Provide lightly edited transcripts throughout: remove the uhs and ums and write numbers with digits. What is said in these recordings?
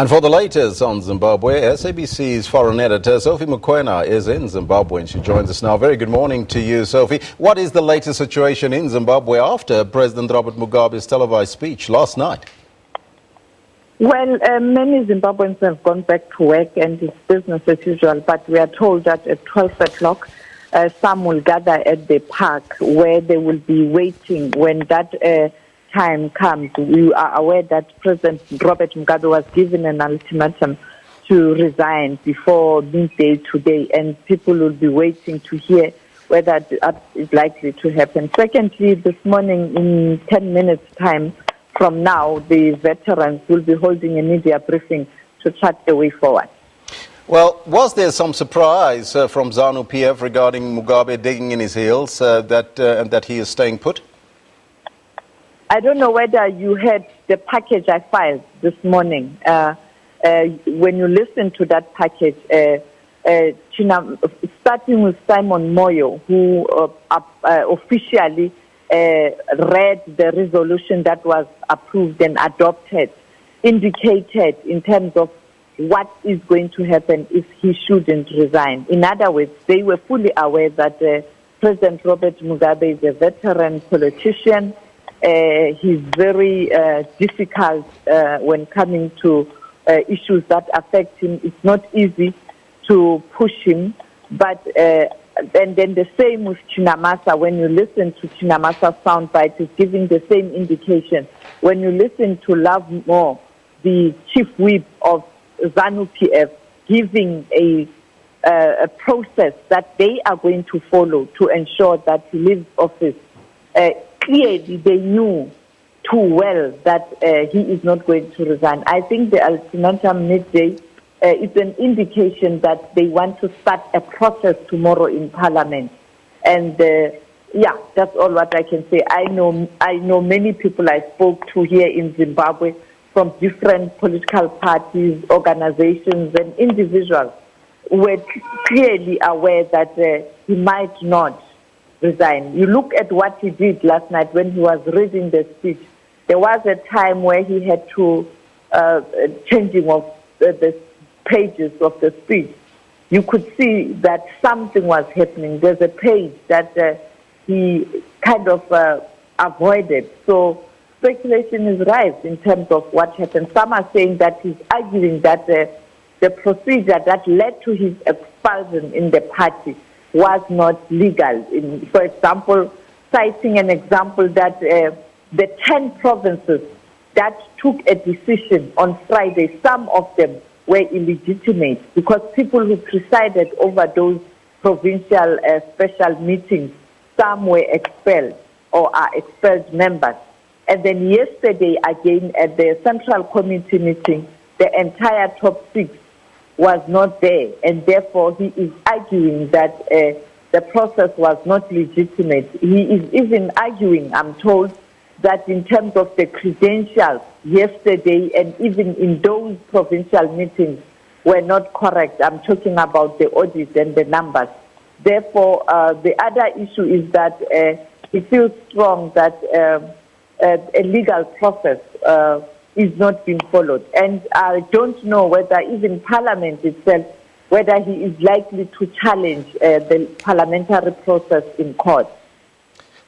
And for the latest on Zimbabwe, SABC's foreign editor Sophie Mokoena is in Zimbabwe and she joins us now. Very good morning to you, Sophie. What is the latest situation in Zimbabwe after President Robert Mugabe's televised speech last night? Well, many Zimbabweans have gone back to work and it's business as usual, but we are told that at 12 o'clock some will gather at the park where they will be waiting when that time comes. We are aware that President Robert Mugabe was given an ultimatum to resign before midday today, and people will be waiting to hear whether that is likely to happen. Secondly, this morning in 10 minutes' time from now, the veterans will be holding a media briefing to chart the way forward. Well, was there some surprise from ZANU-PF regarding Mugabe digging in his heels and that he is staying put? I don't know whether you heard the package I filed this morning. When you listen to that package, starting with Simon Moyo, who officially read the resolution that was approved and adopted, indicated in terms of what is going to happen if he shouldn't resign. In other words, they were fully aware that President Robert Mugabe is a veteran politician. He's very difficult when coming to issues that affect him. It's not easy to push him, but and then the same with Chinamasa. When you listen to Chinamasa's soundbite, it's giving the same indication. When you listen to Love More, the chief whip of ZANU-PF, giving a process that they are going to follow to ensure that he leaves office, clearly they knew too well that he is not going to resign. I think the ultimatum midday is an indication that they want to start a process tomorrow in Parliament. And yeah, that's all what I can say. I know many people I spoke to here in Zimbabwe from different political parties, organizations, and individuals were clearly aware that he might not resign. You look at what he did last night when he was reading the speech. There was a time where he had to changing of the pages of the speech. You could see that something was happening. There's a page that he kind of avoided. So speculation is rife in terms of what happened. Some are saying that he's arguing that the procedure that led to his expulsion in the party was not legal. For example, citing an example that the 10 provinces that took a decision on Friday, some of them were illegitimate because people who presided over those provincial special meetings, some were expelled or are expelled members. And then yesterday, again, at the Central Committee meeting, the entire top six was not there, and therefore he is arguing that the process was not legitimate. He is even arguing, I'm told, that in terms of the credentials yesterday and even in those provincial meetings were not correct. I'm talking about the audit and the numbers. Therefore, the other issue is that he feels strong that a legal process is not being followed. And I don't know whether even Parliament itself, whether he is likely to challenge the parliamentary process in court.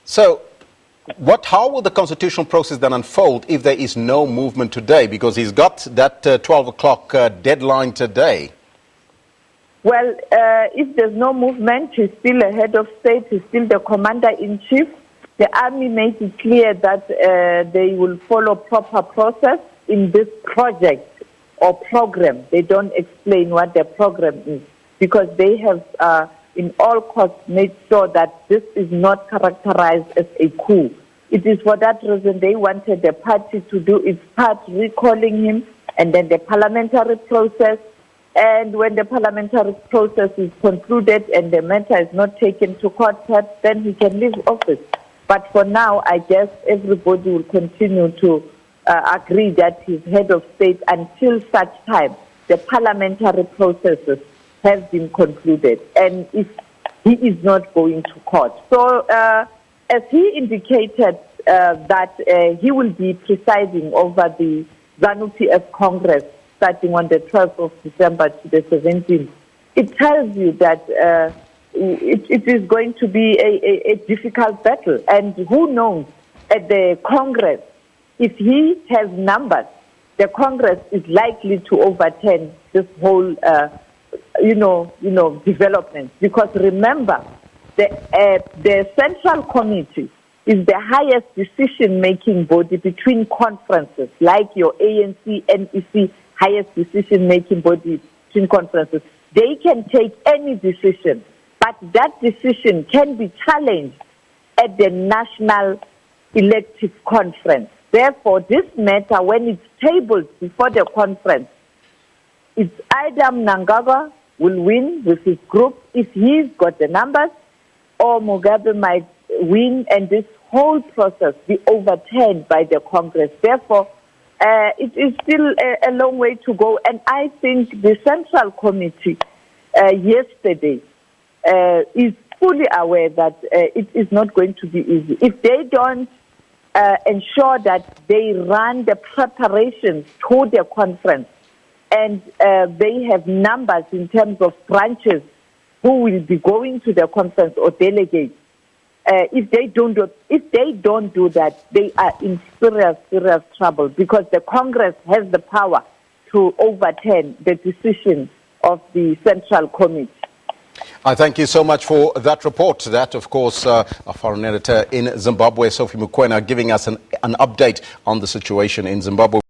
So, how will the constitutional process then unfold if there is no movement today? Because he's got that 12 o'clock deadline today. Well, if there's no movement, he's still a head of state, he's still the commander-in-chief. The army made it clear that they will follow proper process in this project or program. They don't explain what the program is because they have in all courts made sure that this is not characterized as a coup. It is for that reason they wanted the party to do its part, recalling him, and then the parliamentary process. And when the parliamentary process is concluded and the matter is not taken to court, then he can leave office. But for now, I guess everybody will continue to agree that he's head of state until such time the parliamentary processes have been concluded and if he is not going to court. So as he indicated that he will be presiding over the ZANU-PF Congress starting on the 12th of December to the 17th, it tells you that it is going to be a difficult battle. And who knows, at the Congress, if he has numbers, the Congress is likely to overturn this whole, development. Because remember, the Central Committee is the highest decision-making body between conferences, like your ANC, NEC, highest decision-making body between conferences. They can take any decision, but that decision can be challenged at the National Elective Conference. Therefore, this matter, when it's tabled before the conference, it's either Mnangagwa will win with his group if he's got the numbers, or Mugabe might win and this whole process be overturned by the Congress. Therefore, it is still a long way to go. And I think the Central Committee yesterday is fully aware that it is not going to be easy. If they don't ensure that they run the preparations to the conference and they have numbers in terms of branches who will be going to the conference or delegates, if they don't do that, they are in serious trouble, because the Congress has the power to overturn the decision of the Central Committee. I thank you so much for that report. That, of course, our foreign editor in Zimbabwe, Sophie Mokoena, giving us an update on the situation in Zimbabwe.